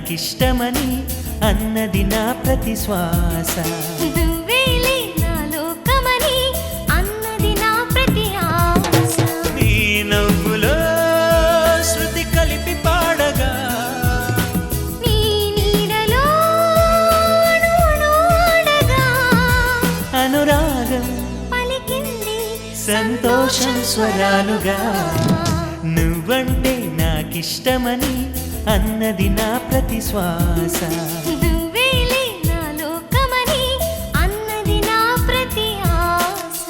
నాకిష్టమని అన్నది నా ప్రతి శ్వాస. నువ్వేలే నా లోకమని అన్నది నా ప్రతి ఆశ. నీ నవ్వులో శృతి కలిపి పాడగా నీ నీడలో అణువణువాడగా అనురాగం పలికింది సంతోషం స్వరాలుగా. నువ్వంటే నాకిష్టమని అన్నది నా ప్రతి శ్వాస. నువ్వేలే నా లోకమని అన్నది నా ప్రతి ఆశ.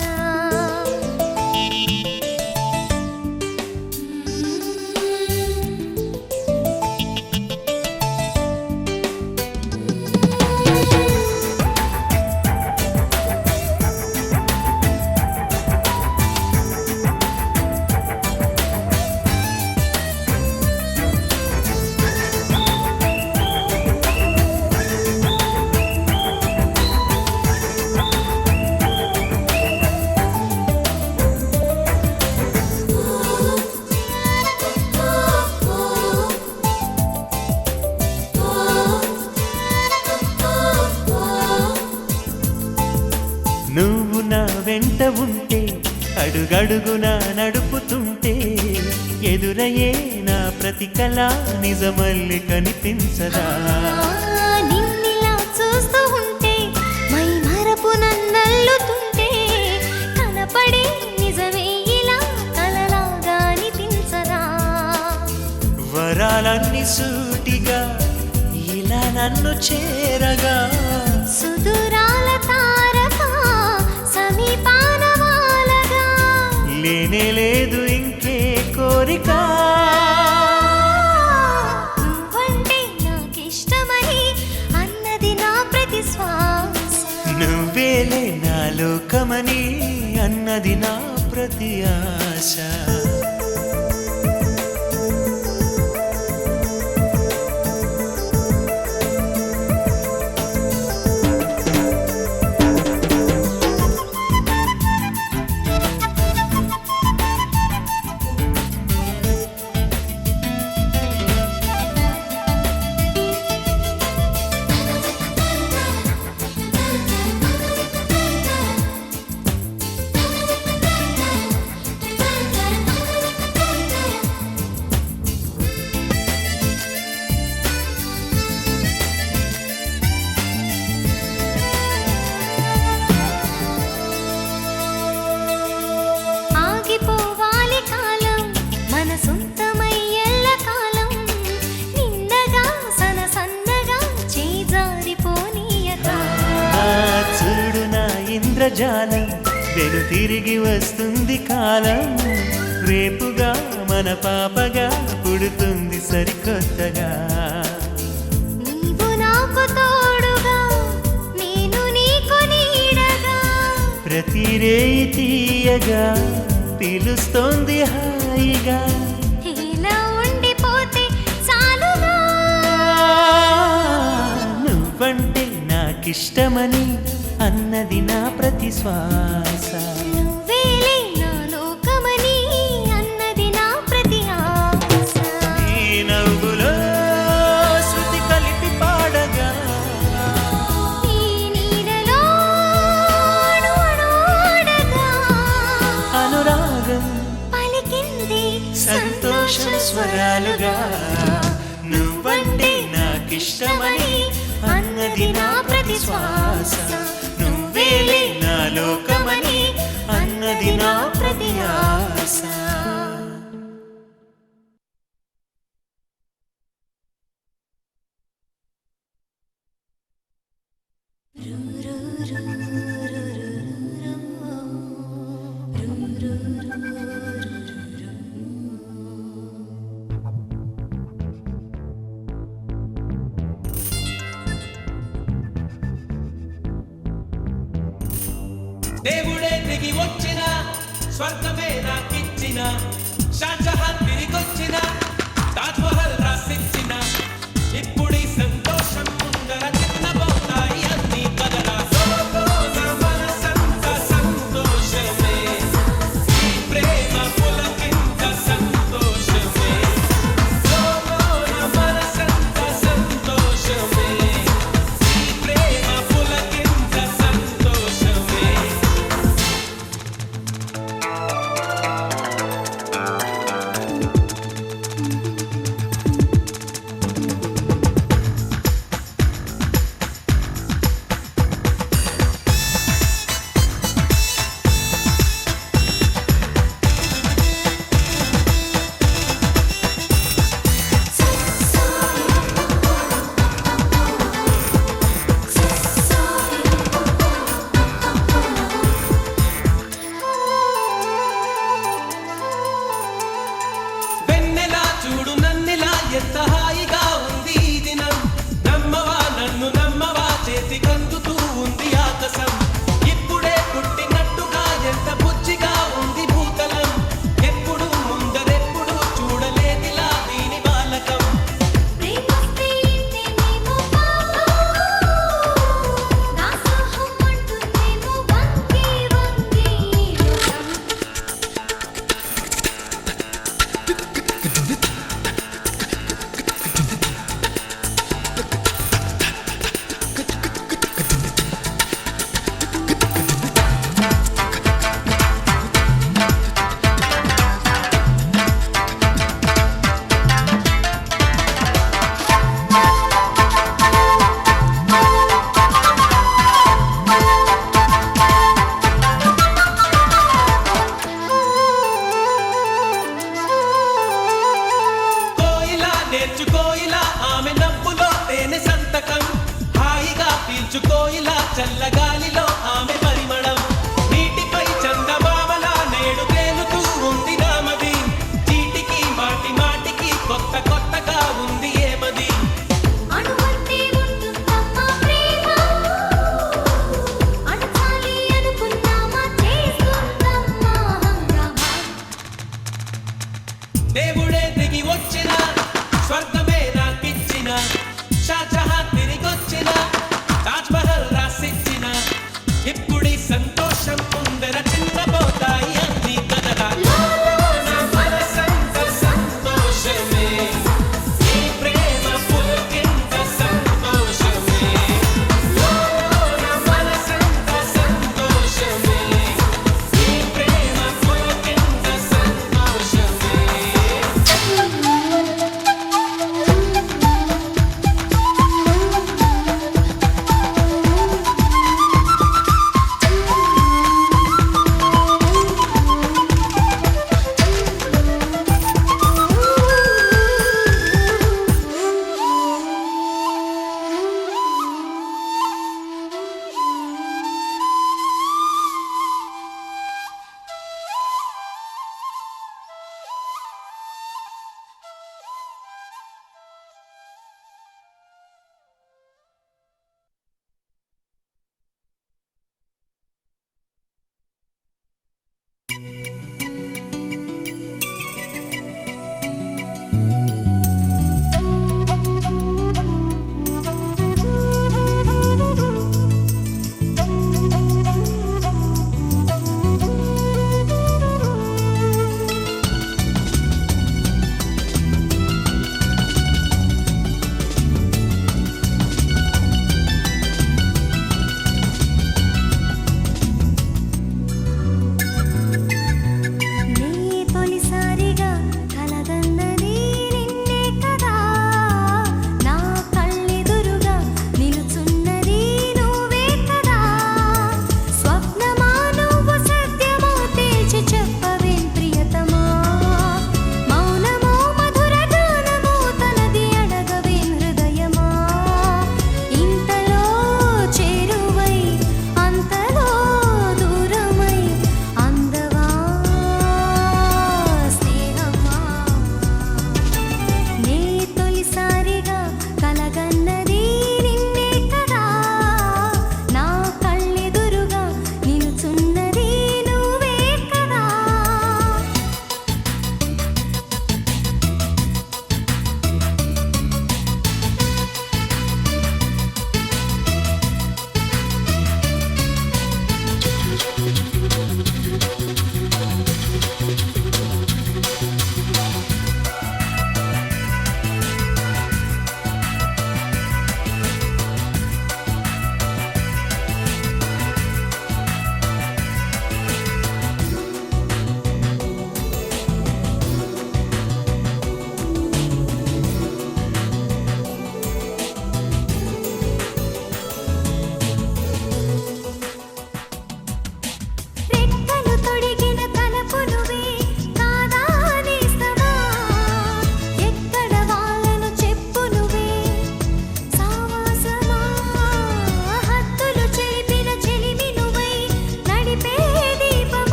నువ్వు నా వెంట ఉంటే అడుగడుగునా నడుపుతుంటే ఎదురయ్యే నా ప్రతి కళ నిజమల్లి కనిపించదా. నిన్నిలా చూస్తూ ఉంటే మై మరపు నన్నల్లుతుంటే కనపడే నిజమే ఇలా కలలాగా అనిపించదా. వరాలన్నీ సూటిగా ఇలా నన్ను చేరగా సుదూరాల తారక సమీపాన వాలగా లేనే లేదు ఇంకే కోరిక. నువ్వంటే నాకిష్టమని అన్నది నా ప్రతి శ్వాస. నువ్వేలే నా లోకమని అన్నది నా ప్రతి ఆశ. ఆగిపోవాలి కాలం మన సొంతమై ఎల్లకాలం నిన్నగా సన్నగా చేజారిపోనీయక. చూడు నా ఇంద్రజాలం వెను తిరిగి వస్తుంది కాలం. రేపుగా మన పాపగా పుడుతుంది సరికొత్తగా. నీవు నాకు తోడుగా నేను నీకు నీడగా ప్రతి రేయి తీయగా పిలుస్తోంది హాయిగా. ఇలా ఉండిపోతే చాలుగా. నువ్వంటే నాకిష్టమని అన్నది నా ప్రతి శ్వాస. నువ్వేలే నా లోకమని అన్నది నా ప్రతి ఆశ. ఈ నవ్వులో శృతి కలిపి పాడగా నీ నీడలో అణువణువాడగా అనురాగం పలికింది సంతోషం స్వరాలుగా. నువ్వంటే నాకిష్టమని అన్నది నా ప్రతి శ్వాస. నువ్వేలే నా లోకమని అన్నది నా ప్రతి ఆశ. దేవుడే దిగి వచ్చిన స్వర్గమే నాకిచ్చిన షాజహాన్ తిరిగొచ్చిన తాజ్ మహల్ రాసిచ్చిన ఇప్పుడు సంతోషం ముందర చిన్నబోతాయి అన్ని కదరా. సంతోషమే ఈ ప్రేమ పులకింత సంతోషమే మనసంత సంతోషమే చల్లగాలిలో ఆమె పరిమళం నీటిపై చందమామలా నేడు తేలుతూ ఉంది నామది చీటికి మాటి మాటికి కొత్త కొత్తగా ఉంది ఏమది అణువంతే ఉంటుందమ్మా ప్రేమ అణచాలి అనుకున్నామా చేస్తుందమ్మా హంగామా దేవుడే దిగి వచ్చిన స్వర్గమే నాకిచ్చిన షాజహాన్ తిరిగొచ్చిన తాజ్ మహల్ రాసిచ్చిన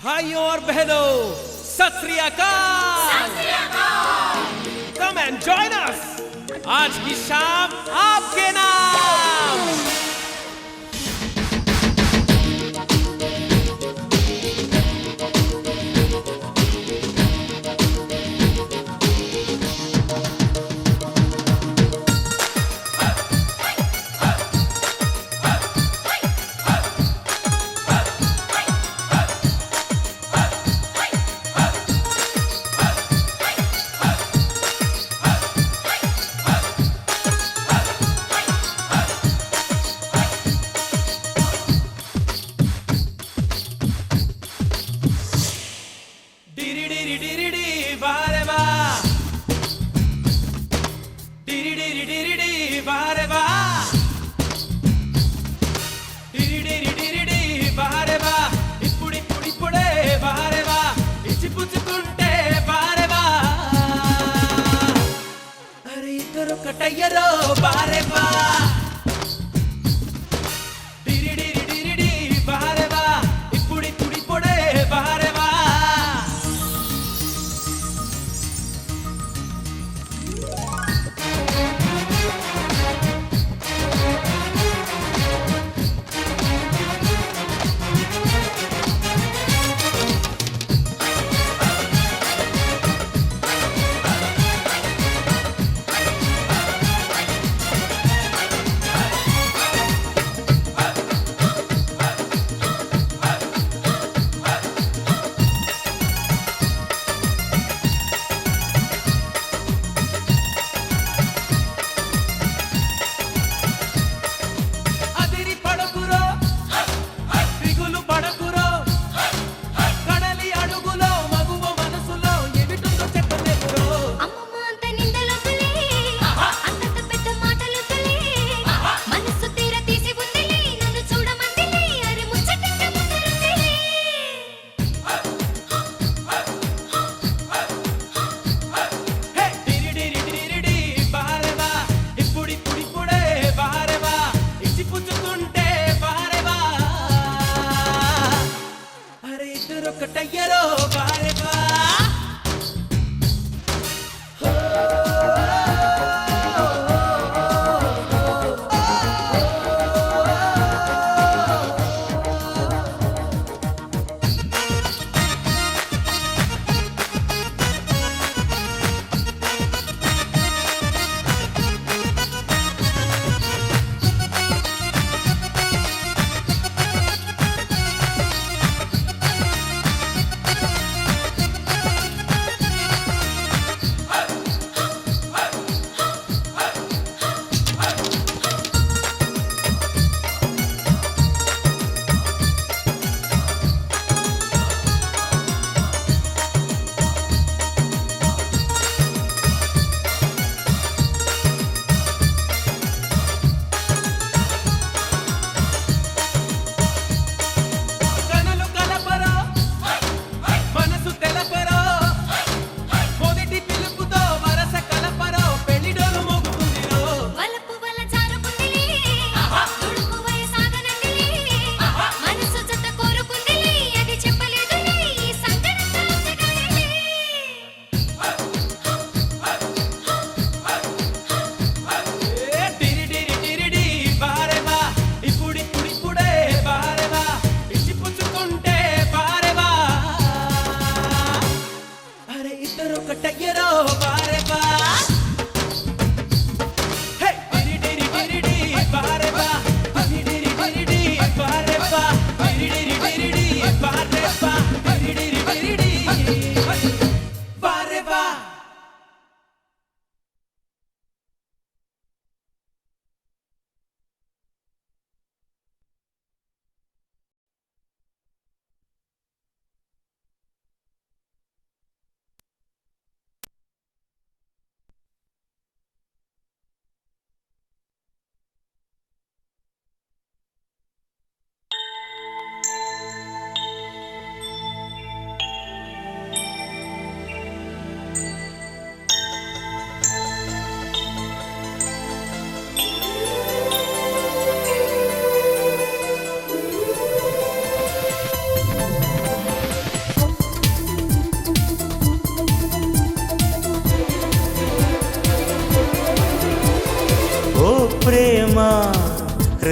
भाइयों और बहनों, सत श्री अकाल। Come and join us. आज की शाम आपके नाम।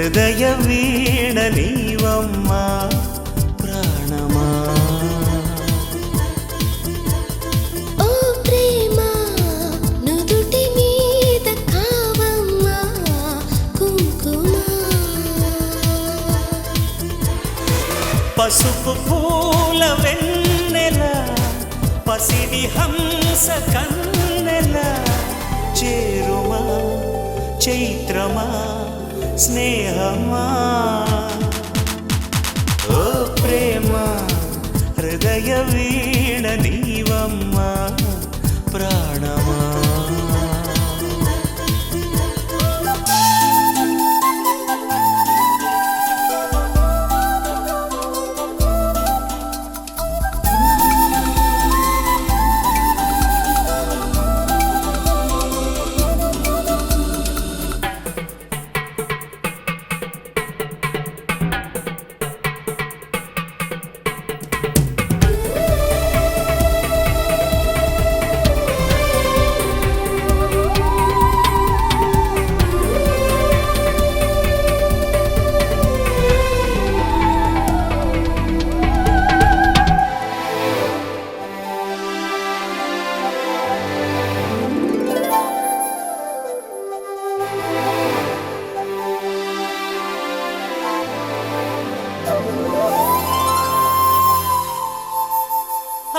హృదయ వీణ నీవమ్మా ప్రాణమా. ఓ ప్రేమ నుదుటి మీద కావమ్మా కుంకుమ. పసుపు పూల వెన్నెల పసిడి హంస కన్నెల చేరుమా చైత్రమా స్నేహమా. ఓ ప్రేమ హృదయ వీణ నీవమ్మా ప్రాణమా.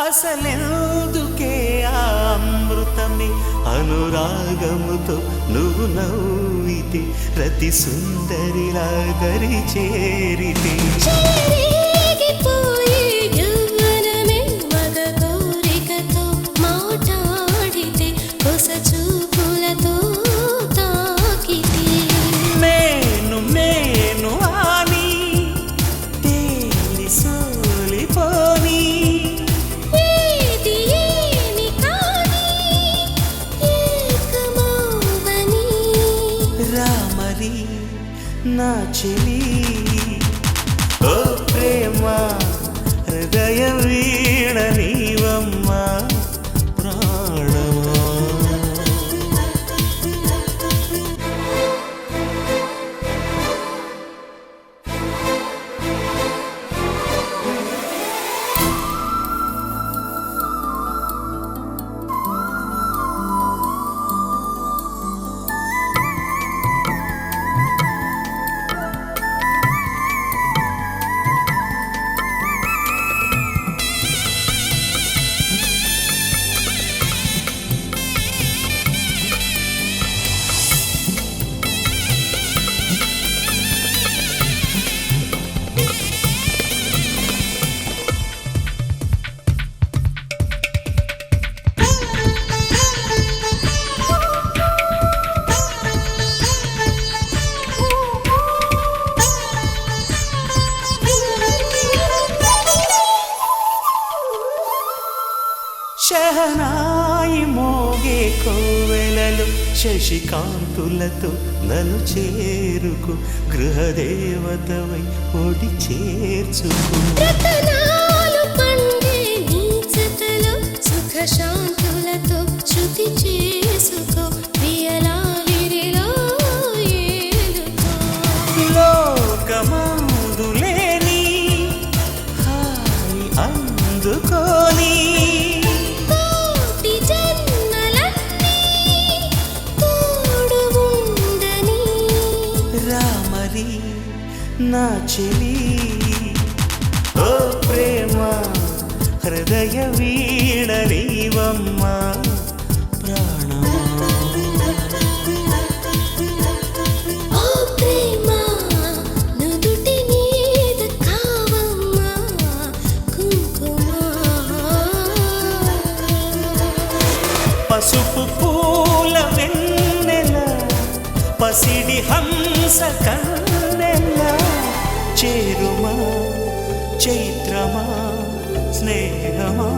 అసలెందుకే ఆ అమృతమే అనురాగముతో నువ్వు నవ్వితే రతి సుందరిలా దరి చేరితే. చెరిగిపోయే యవ్వనమే మగ కోరికతో మాట్లాడితే కొస చూపులతో తాకితే. మేను మేను అని తేలి సోలిపోని ఏది ఏమి కాని ఏకమౌవని. రామరి నా చెలి. ఓ ప్రేమ హృదయ వీణ నీవమ్మా ప్రాణమా. శహనాయి మోగే కోవెలలు శశికాంతులతో నన్ను చేరుకు గృహదేవతవై ఒడి చేర్చుకు. రతనాలు పండే నీ జతలో సుఖ శాంతులతో శృతి చేసుకో ప్రియలాలిరిలో ఏలుకో. లోకమందులేని హాయి అందుకోని కోటి జన్మలన్నీ తోడు ఉండని. రామరి నా చెలి. ఓ ప్రేమ హృదయ వీణ నీవమ్మా ప్రాణమా. ఓ ప్రేమ నుదుటి మీద కావమ్మా కుంకుమ. పసుపు పూల వెన్నెల పసిడి హంస కన్నెల చేరుమా చైత్రమా స్నేహమా.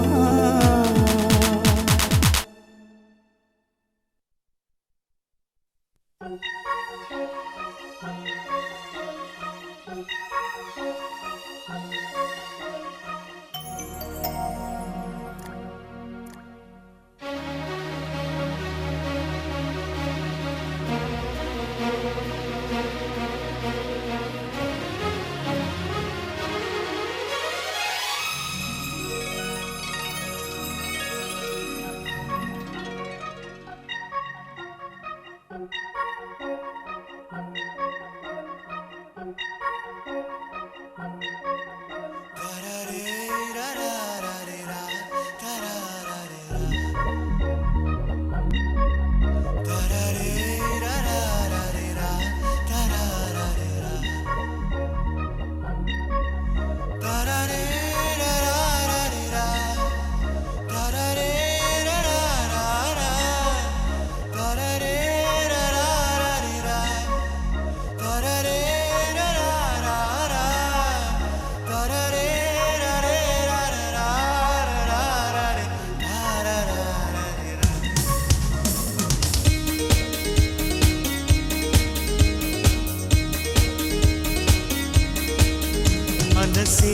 మనసే